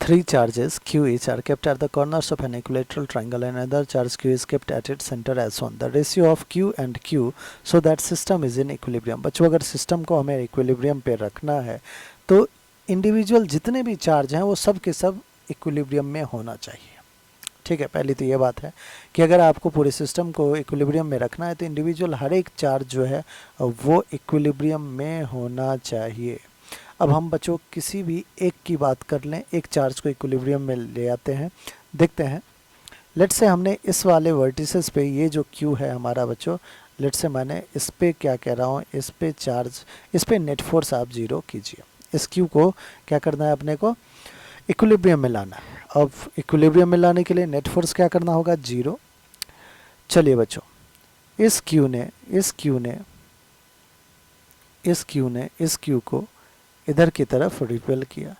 Three charges q each are kept at the corners of an equilateral triangle and another charge q is kept at its center as shown. The ratio of q and q so that system is in equilibrium. बच्चों अगर system को हमें equilibrium पे रखना है तो individual जितने भी चार्ज हैं वो सब के सब इक्विलिब्रियम में होना चाहिए। ठीक है, पहली तो ये बात है कि अगर आपको पूरे सिस्टम को इक्विलिब्रियम में रखना है तो इंडिविजुअल हर एक चार्ज जो है वो इक्विलिब्रियम में होना चाहिए। अब हम बच्चों किसी भी एक की बात कर लें, एक चार्ज को इक्विलिब्रियम में ले आते हैं, देखते हैं। लेट्स से हमने इस वाले वर्टिसेस पे ये जो Q है हमारा बच्चों, लेट्स से मैंने इस पे क्या कह रहा हूँ, इस पे चार्ज, इस पे नेट फोर्स आप 0 कीजिए। इस Q को क्या करना है, अपने को इक्विलिब्रियम में लाना है। अब इक्विलिब्रियम में लाने के लिए नेट फोर्स क्या करना होगा, 0। चलिए बच्चों, इस Q को इधर की तरफ रिपेल किया,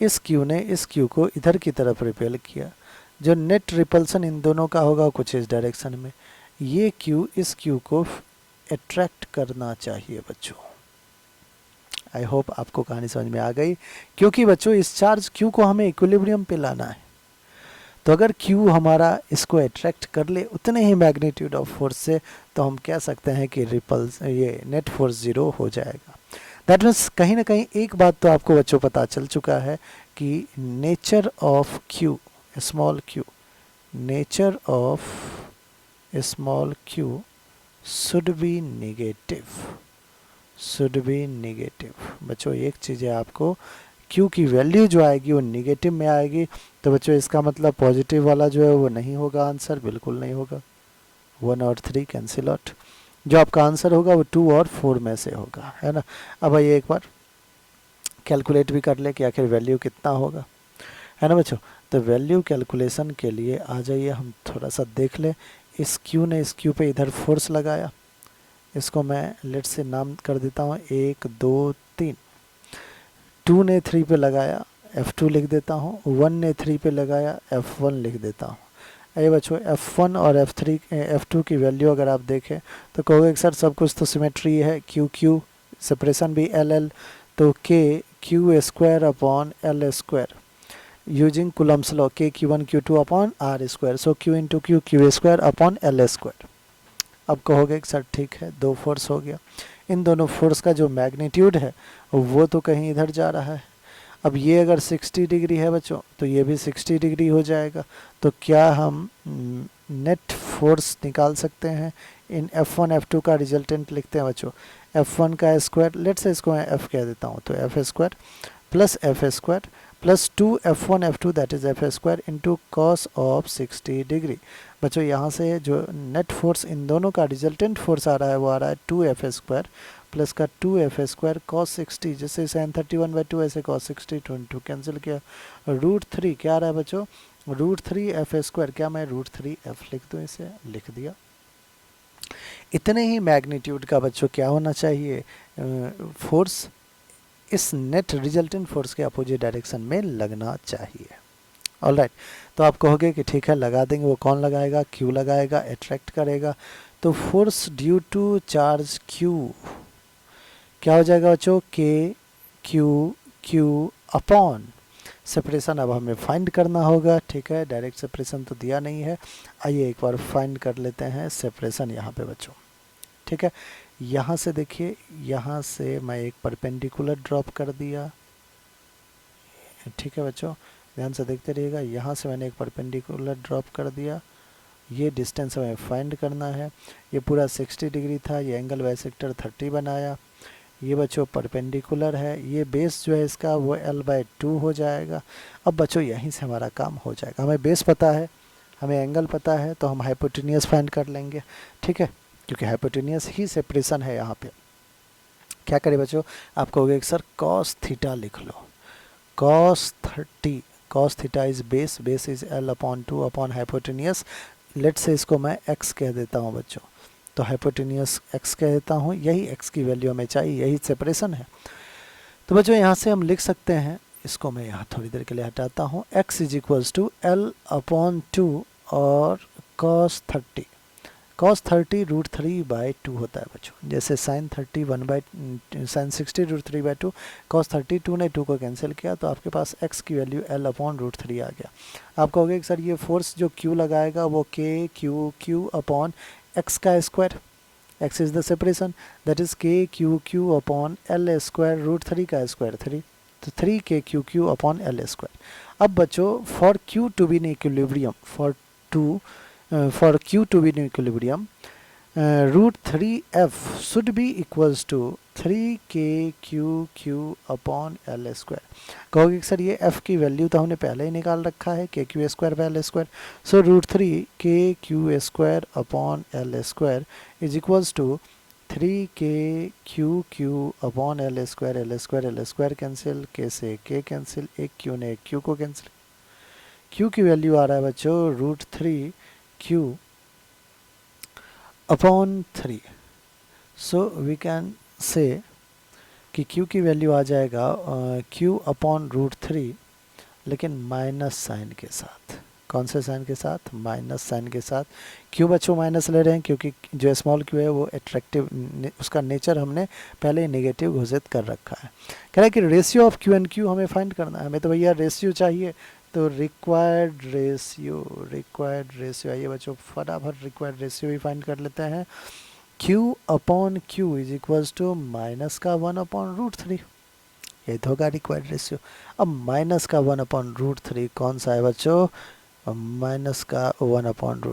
इस Q ने इस Q को इधर की तरफ रिपेल किया। जो नेट रिपल्सन इन दोनों का होगा कुछ इस डायरेक्शन में। ये Q इस Q को अट्रैक्ट करना चाहिए बच्चों। आई होप आपको कहानी समझ में आ गई, क्योंकि बच्चों इस चार्ज Q को हमें इक्विलिब्रियम पे लाना है। तो अगर Q हमारा इसको अट्रैक्ट कर ले उतने ही मैग्नीट्यूड ऑफ फोर्स से, तो हम कह सकते हैं कि ये नेट फोर्स 0 हो जाएगा। दैट मीन्स कहीं ना कहीं एक बात तो आपको बच्चों पता चल चुका है कि nature of Q, small q, nature of small q should be negative. बच्चों एक चीज़ है, आपको Q की वैल्यू जो आएगी वो नेगेटिव में आएगी, तो बच्चों इसका मतलब पॉजिटिव वाला जो है वो नहीं होगा, आंसर बिल्कुल नहीं होगा। 1 और 3 कैंसिल आउट। जो आपका आंसर होगा वो 2 और 4 में से होगा, है ना। अब आइए एक बार कैलकुलेट भी कर ले कि आखिर वैल्यू कितना होगा, है ना बच्चों। तो वैल्यू कैलकुलेशन के लिए आ जाइए, हम थोड़ा सा देख ले। इस Q ने इस Q पे इधर फोर्स लगाया, इसको मैं लेट से नाम कर देता हूँ 1 2 3। 2 ने 3 पे लगाया, F2 लिख देता हूँ। 1 ने 3 पे लगाया, F1 लिख देता हूँ। अरे बच्चों F1 और F2 की वैल्यू अगर आप देखें तो कहोगे कि सर सब कुछ तो सिमेट्री है, Q सेपरेशन भी LL, तो Q square upon L square using Coulomb's law, Q1 Q2 upon R square, so Q into Q square upon L square. अब कहोगे कि सर ठीक है, 2 फोर्स हो गया। इन दोनों फोर्स का जो मैग्नीट्यूड है वो तो कहीं इधर जा रहा है। अब ये अगर 60 डिग्री है बच्चों तो ये भी 60 डिग्री हो जाएगा। तो क्या हम नेट फोर्स निकाल सकते हैं? इन F1 F2 का रिजल्टेंट लिखते हैं बच्चों, F1 का स्क्वायर, लेट से इसको मैं F कह देता हूँ, तो F square plus F square plus 2 F1 F2 that is F square into cos of 60 degree. बच्चों यहाँ से जो नेट फोर्स इन दोनों का रिजल्टेंट फोर्स आ रहा है वो आ रहा है 2F स्क्वायर प्लस का 2F स्क्वायर कॉस 60, जैसे sin 31/2 ऐसे कॉस 60 22 कैंसिल किया। √3 क्या आ रहा है बच्चों, √3 F स्क्वायर। क्या मैं √3 F लिख दूँ, इसे लिख दिया। इतने ही मैग्नीट्यूड का बच्चों क्या होना चाहिए, फोर्स इस नेट रिजल्टेंट फोर्स के अपोजिट डायरेक्शन में लगना चाहिए। ऑलराइट, तो आप कहोगे कि ठीक है लगा देंगे, वो कौन लगाएगा, Q लगाएगा, अट्रैक्ट करेगा। तो force due to charge Q क्या हो जाएगा बच्चों, Q अपॉन सेपरेशन। अब हमें फाइंड करना होगा, ठीक है, डायरेक्ट सेपरेशन तो दिया नहीं है। आइए एक बार फाइंड कर लेते हैं सेपरेशन यहाँ पे बच्चों, ठीक है। यहाँ से देखिए, यहाँ से मैं एक परपेंडिकुलर ड्रॉप कर दिया, ठीक है बच्चों, ध्यान से देखते रहिएगा। यहाँ से मैंने एक परपेंडिकुलर ड्रॉप कर दिया, ये डिस्टेंस हमें फाइंड करना है। ये पूरा 60 डिग्री था, ये एंगल बाइसेक्टर 30 बनाया। ये बच्चों परपेंडिकुलर है, ये बेस जो है इसका वो L/2 हो जाएगा। अब बच्चों यहीं से हमारा काम हो जाएगा। हमें बेस पता है, हमें एंगल पता है, तो हम हाइपोटेनियस फाइंड कर लेंगे, ठीक है, क्योंकि हाइपोटेनियस ही सेपरेशन है। यहाँ पे क्या करें बच्चों, आप कहोगे सर cos थीटा लिख लो, cos theta is base is L/2 upon hypotenuse. Let say इसको मैं x कह देता हूँ बच्चों, तो हाइपोटेनियस x कह देता हूँ, यही x की वैल्यू हमें चाहिए, यही सेपरेशन है। तो बच्चों यहाँ से हम लिख सकते हैं, इसको मैं यहाँ थोड़ी देर के लिए हटाता हूँ, x is equals to L/2 और cos 30। cos 30 रूट 3 बाई 2 होता है बच्चों, जैसे sin 30 sin 60 root 3 by 2, cos 32 ने 2 को कैंसिल किया तो आपके पास x की वैल्यू l अपॉन रूट 3 आ गया। आप कहोगे कि सर ये फोर्स जो q लगाएगा वो q अपॉन x का square, x is the separation, that is q upon l square root 3 का स्क्वायर 3, तो 3 अपॉन l स्क्वायर। अब बच्चों for q to be in equilibrium, for q to be in equilibrium, root 3f should be equals to 3kq upon l square। कहोगे sir ये f की value तो हमने पहले ही निकाल रखा है kq square by l square, so root 3kq square upon l square is equals to 3kq upon l square cancel, k से k कैंसिल, एक q ने एक q को कैंसिल, q की वैल्यू आ रहा है बच्चों root 3q upon 3। So we can say कि q की वैल्यू आ जाएगा q अपॉन रूट 3, लेकिन माइनस साइन के साथ। कौन से साइन के साथ? माइनस साइन के साथ। क्यों बच्चों माइनस ले रहे हैं? क्योंकि जो स्मॉल q है वो एट्रैक्टिव, उसका नेचर हमने पहले ही नेगेटिव घोषित कर रखा है। कह रहा है कि ratio of q and q हमें फाइंड करना है। हमें तो भैया रेशियो चाहिए, तो रिक्वायर्ड रेशियो आइए बच्चों फटाफट रिक्वायर्ड रेशियो भी फाइंड कर लेते हैं। q upon q is equals to minus का 1 अपॉन रूट 3, ये तो होगा रिक्वायर्ड रेशियो। अब माइनस का 1 अपॉन रूट 3 कौन सा है बच्चों? माइनस का 1 अपॉन रूट